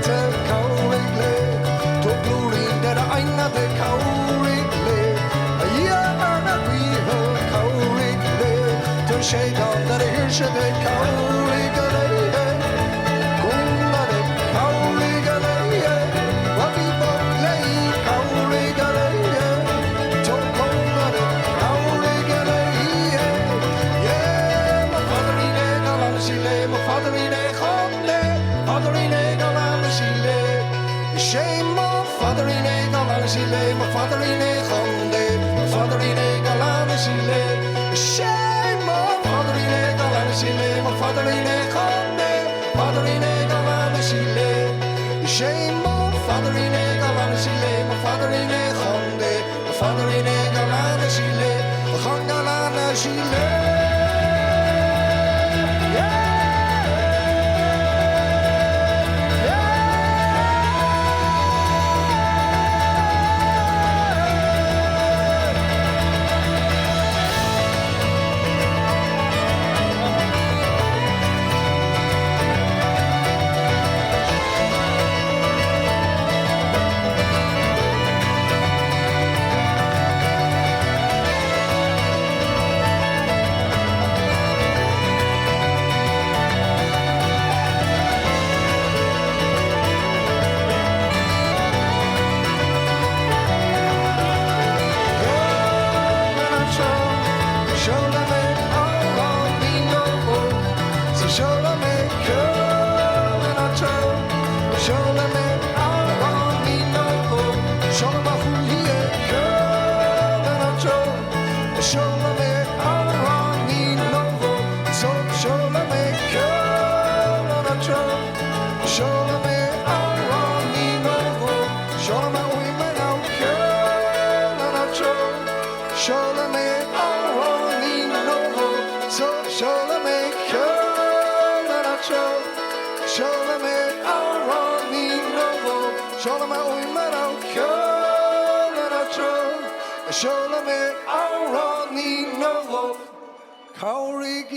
te cúig to glory that I not the cúig na riho cúig to shade on that here should the cúig kumna the cúig what we both lay cúig to kumna the cúig yeah my father in the galan sile my father in the khonde father in the galan sile shame my father in the galan sile my father in the khonde father in the galan sile shame my father in the galan sile my father in the khonde father in the galan sile shame my father in the galan sile my father in the khonde father in the galan sile galan sile Cúig